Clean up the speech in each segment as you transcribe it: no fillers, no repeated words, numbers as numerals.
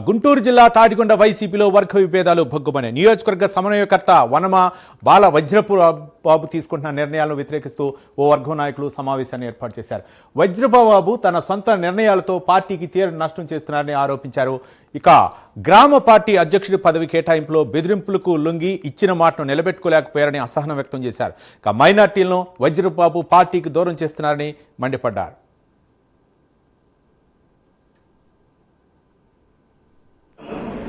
గుంటూరు జిల్లా తాడికొండ వైసీపీలో వర్గ విభేదాలు భగ్గుమనే నియోజకవర్గ సమన్వయకర్త వనమ బాల వజ్రపు బాబు తీసుకుంటున్న నిర్ణయాలను వ్యతిరేకిస్తూ ఓ వర్గం నాయకులు సమావేశాన్ని ఏర్పాటు చేశారు. వజ్రబాబు తన సొంత నిర్ణయాలతో పార్టీకి తీవ్ర నష్టం చేస్తున్నారని ఆరోపించారు. ఇక గ్రామ పార్టీ అధ్యక్షుడి పదవి కేటాయింపులో బెదిరింపులకు లొంగి ఇచ్చిన మాటను నిలబెట్టుకోలేకపోయారని అసహనం వ్యక్తం చేశారు. ఇక మైనార్టీలను వజ్రబాబు పార్టీకి దూరం చేస్తున్నారని మండిపడ్డారు.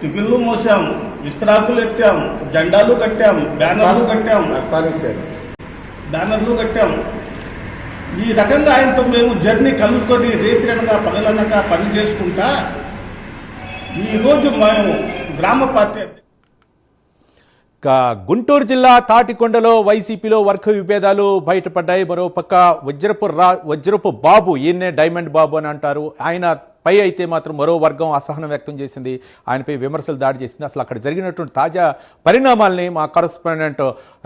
టిఫిన్లు మోసాము, విస్తరాకులు ఎత్తాము, జెండాలు కట్టాము, బ్యానర్లు కట్టాము. ఈ రకంగా ఆయనతో మేము జర్నీ కలుసుకొని రేత్రనగా పగలనక పని చేసుకుంటా ఈరోజు మేము గ్రామ పార్టీ గుంటూరు జిల్లా తాటికొండలో వైసీపీలో వర్గ విభేదాలు బయటపడ్డాయి. మరోపక్క వజ్రపు బాబు, ఈయన్నే డైమండ్ బాబు అని అంటారు, ఆయన పై అయితే మాత్రం మరో వర్గం అసహనం వ్యక్తం చేసింది, ఆయనపై విమర్శలు దాడి చేసింది. అసలు అక్కడ జరిగినటువంటి తాజా పరిణామాలని మా కరస్పాండెంట్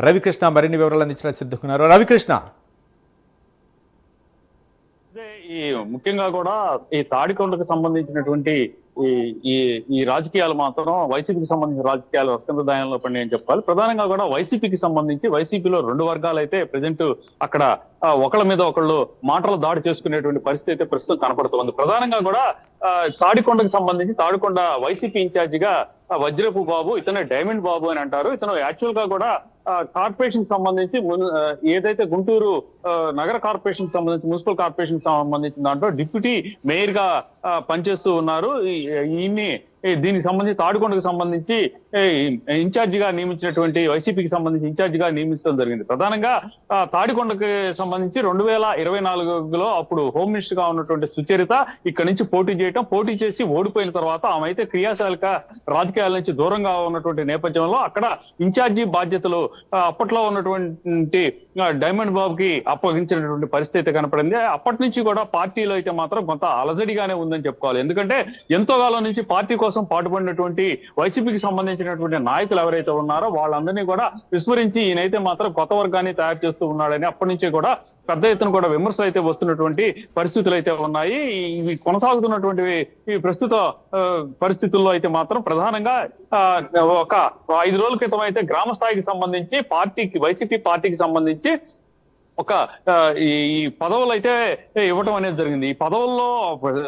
రవికృష్ణ మరిన్ని వివరాలు అందించడానికి సిద్ధుకున్నారు. రవికృష్ణ, ఈ ముఖ్యంగా కూడా ఈ తాడికొండకు సంబంధించినటువంటి ఈ రాజకీయాలు మాత్రం వైసీపీకి సంబంధించిన రాజకీయాలు అస్కందదాయంలో పడి అని చెప్పాలి. ప్రధానంగా కూడా వైసీపీకి సంబంధించి వైసీపీలో రెండు వర్గాలు అయితే ప్రజెంట్ అక్కడ ఒకళ్ళ మీద ఒకళ్ళు మాటలు దాడి చేసుకునేటువంటి పరిస్థితి అయితే ప్రస్తుతం కనపడుతుంది. ప్రధానంగా కూడా తాడికొండకు సంబంధించి తాడికొండ వైసీపీ ఇన్ఛార్జిగా వజ్రపు బాబు, ఇతనే డైమండ్ బాబు అని అంటారు. ఇతను యాక్చువల్ గా కూడా కార్పొరేషన్ సంబంధించి ఏదైతే గుంటూరు నగర కార్పొరేషన్ సంబంధించి మున్సిపల్ కార్పొరేషన్ సంబంధించిన దాంట్లో డిప్యూటీ మేయర్ గా పనిచేస్తూ ఉన్నారు. దీనికి సంబంధించి తాడికొండకు సంబంధించి ఇన్ఛార్జిగా నియమించినటువంటి వైసీపీకి సంబంధించి ఇన్ఛార్జిగా నియమించడం జరిగింది. ప్రధానంగా తాడికొండకు సంబంధించి 2024లో అప్పుడు హోమ్ మినిస్టర్ గా ఉన్నటువంటి సుచరిత ఇక్కడ నుంచి పోటీ చేసి ఓడిపోయిన తర్వాత ఆమె అయితే క్రియాశీలక రాజకీయాల నుంచి దూరంగా ఉన్నటువంటి నేపథ్యంలో అక్కడ ఇన్ఛార్జి బాధ్యతలు అప్పట్లో ఉన్నటువంటి డైమండ్ బాబుకి అప్పగించినటువంటి పరిస్థితి కనపడింది. అప్పటి నుంచి కూడా పార్టీలో అయితే మాత్రం కొంత అలజడిగానే ఉందని చెప్పుకోవాలి. ఎందుకంటే ఎంతో కాలం నుంచి పార్టీ కోసం పాటుపడినటువంటి వైసీపీకి సంబంధించినటువంటి నాయకులు ఎవరైతే ఉన్నారో వాళ్ళందరినీ కూడా విస్మరించి ఈయనైతే మాత్రం కొత్త వర్గాన్ని తయారు చేస్తూ ఉన్నాడని అప్పటి నుంచి కూడా పెద్ద ఎత్తున కూడా విమర్శలు అయితే వస్తున్నటువంటి పరిస్థితులు అయితే ఉన్నాయి. ఇవి కొనసాగుతున్నటువంటి ఈ ప్రస్తుత పరిస్థితుల్లో అయితే మాత్రం ప్రధానంగా ఒక 5 రోజుల క్రితం అయితే గ్రామ స్థాయికి సంబంధించి వైసీపీ పార్టీకి సంబంధించి ఈ పదవులు అయితే ఇవ్వటం అనేది జరిగింది. ఈ పదవుల్లో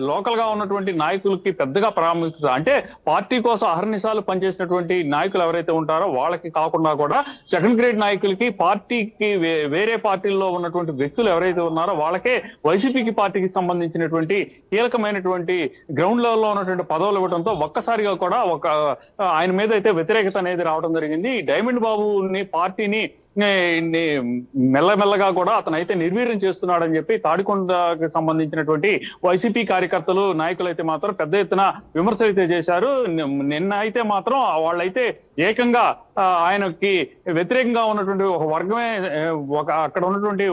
లోకల్ గా ఉన్నటువంటి నాయకులకి పెద్దగా ప్రాముఖ్యత, అంటే పార్టీ కోసం అహర్నిశాలు పనిచేసినటువంటి నాయకులు ఎవరైతే ఉంటారో వాళ్ళకి కాకుండా కూడా సెకండ్ గ్రేడ్ నాయకులకి, పార్టీకి వేరే పార్టీల్లో ఉన్నటువంటి వ్యక్తులు ఎవరైతే ఉన్నారో వాళ్ళకే వైసీపీకి పార్టీకి సంబంధించినటువంటి కీలకమైనటువంటి గ్రౌండ్ లెవెల్లో ఉన్నటువంటి పదవులు ఇవ్వడంతో ఒక్కసారిగా కూడా ఆయన మీద అయితే వ్యతిరేకత అనేది రావడం జరిగింది. ఈ డైమండ్ బాబుని పార్టీని మెల్లమెల్లగా కూడా అతనైతే నిర్వీర్యం చేస్తున్నాడని చెప్పి తాడికొండకు సంబంధించినటువంటి వైసీపీ కార్యకర్తలు నాయకులు అయితే మాత్రం పెద్ద ఎత్తున విమర్శలు అయితే చేశారు. నిన్న అయితే మాత్రం వాళ్ళైతే ఏకంగా ఆయనకి వ్యతిరేకంగా ఉన్నటువంటి ఒక వర్గమే అక్కడ ఉన్నటువంటి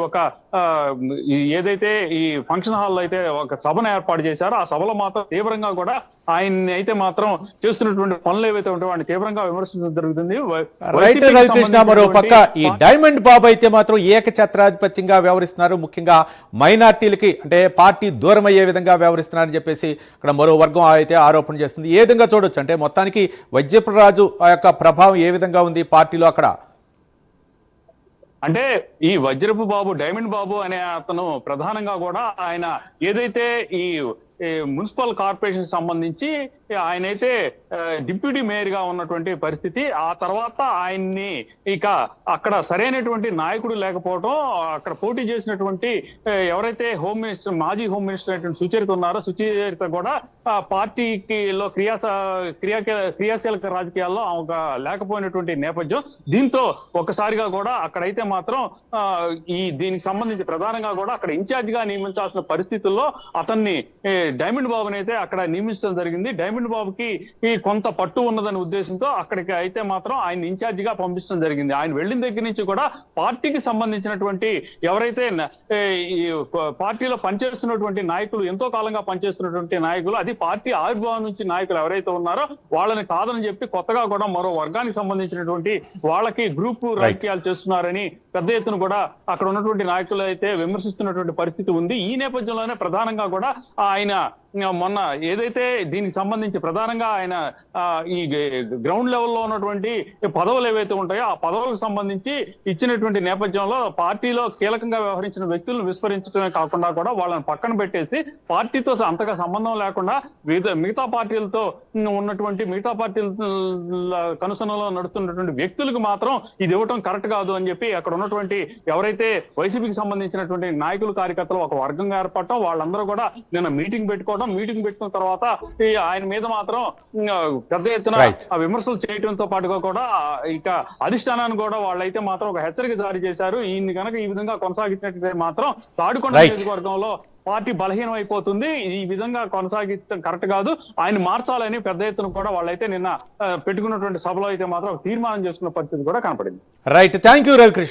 ఏదైతే ఈ ఫంక్షన్ హాల్లో అయితే ఒక సభను ఏర్పాటు చేశారో ఆ సభలో మాత్రం తీవ్రంగా కూడా ఆయన్ని అయితే మాత్రం చేస్తున్నటువంటి పనులు ఏవైతే ఉంటాయో వాడిని తీవ్రంగా విమర్శించడం జరుగుతుంది. మరో పక్క ఈ డైమండ్ బాబు అయితే మాత్రం ఏకఛత్రాధిపత్యంగా వ్యవహరిస్తున్నారు, ముఖ్యంగా మైనార్టీలకి అంటే పార్టీ దూరం అయ్యే విధంగా వ్యవహరిస్తున్నారని చెప్పేసి అక్కడ మరో వర్గం అయితే ఆరోపణ చేస్తుంది. ఏ విధంగా చూడొచ్చు అంటే మొత్తానికి వజ్రపురాజు ఆ యొక్క ప్రభావం ఏ విధంగా ఉంది పార్టీలో అక్కడ? అంటే ఈ వజ్రపు బాబు, డైమండ్ బాబు అనే అతను ప్రధానంగా కూడా ఆయన ఏదైతే ఈ మున్సిపల్ కార్పొరేషన్ సంబంధించి ఆయన అయితే డిప్యూటీ మేయర్ గా ఉన్నటువంటి పరిస్థితి. ఆ తర్వాత ఆయన్ని ఇక అక్కడ సరైనటువంటి నాయకుడు లేకపోవడం, అక్కడ పోటీ చేసినటువంటి ఎవరైతే హోమ్ మినిస్టర్, మాజీ హోమ్ మినిస్టర్ అయినటువంటి సుచరిత ఉన్నారో సుచరిత కూడా పార్టీలో క్రియాశీలక రాజకీయాల్లో లేకపోయినటువంటి నేపథ్యం. దీంతో ఒక్కసారిగా కూడా అక్కడైతే మాత్రం దీనికి సంబంధించి ప్రధానంగా కూడా అక్కడ ఇన్ఛార్జ్ గా నియమించాల్సిన పరిస్థితుల్లో అతన్ని డైమండ్ బాబుని అయితే అక్కడ నియమించడం జరిగింది. డైమండ్ బాబుకి కొంత పట్టు ఉన్నదనే ఉద్దేశంతో అక్కడికి అయితే మాత్రం ఆయన ఇన్ఛార్జ్ గా పంపించడం జరిగింది. ఆయన వెళ్ళిన దగ్గర నుంచి కూడా పార్టీకి సంబంధించినటువంటి ఎవరైతే ఈ పార్టీలో పనిచేస్తున్నటువంటి నాయకులు, ఎంతో కాలంగా పనిచేస్తున్నటువంటి నాయకులు, అది పార్టీ ఆవిర్భావం నుంచి నాయకులు ఎవరైతే ఉన్నారో వాళ్ళని కాదని చెప్పి కొత్తగా కూడా మరో వర్గానికి సంబంధించినటువంటి వాళ్ళకి గ్రూప్ రాజకీయాలు చేస్తున్నారని పెద్ద ఎత్తున కూడా అక్కడ ఉన్నటువంటి నాయకులు అయితే విమర్శిస్తున్నటువంటి పరిస్థితి ఉంది. ఈ నేపథ్యంలోనే ప్రధానంగా కూడా ఆయన మొన్న ఏదైతే దీనికి సంబంధించి ప్రధానంగా ఆయన ఈ గ్రౌండ్ లెవెల్లో ఉన్నటువంటి పదవులు ఏవైతే ఉంటాయో ఆ పదవులకు సంబంధించి ఇచ్చినటువంటి నేపథ్యంలో పార్టీలో కీలకంగా వ్యవహరించిన వ్యక్తులను విస్మరించడమే కాకుండా కూడా వాళ్ళని పక్కన పెట్టేసి పార్టీతో అంతగా సంబంధం లేకుండా మిగతా పార్టీలతో ఉన్నటువంటి మిగతా పార్టీల కనుసనలో నడుస్తున్నటువంటి వ్యక్తులకు మాత్రం ఇది ఇవ్వటం కరెక్ట్ కాదు అని చెప్పి అక్కడ ఉన్నటువంటి ఎవరైతే వైసీపీకి సంబంధించినటువంటి నాయకులు కార్యకర్తలు ఒక వర్గంగా ఏర్పడటం, వాళ్ళందరూ కూడా నిన్న మీటింగ్ పెట్టుకున్న తర్వాత ఆయన మీద మాత్రం పెద్ద ఎత్తున ఆ విమర్శలు చేయడంతో పాటుగా కూడా ఇక అధిష్టానాన్ని కూడా వాళ్ళైతే మాత్రం ఒక హెచ్చరిక జారీ చేశారు. ఈయన్ని కనుక ఈ విధంగా కొనసాగించినట్లయితే మాత్రం తాడికొండ నియోజకవర్గంలో పార్టీ బలహీనం అయిపోతుంది, ఈ విధంగా కొనసాగించడం కరెక్ట్ కాదు, ఆయన మార్చాలని పెద్ద ఎత్తున కూడా వాళ్ళైతే నిన్న పెట్టుకున్నటువంటి సభలో అయితే మాత్రం తీర్మానం చేసుకున్న పరిస్థితి కూడా కనపడింది. Right, thank you Ravikrishna.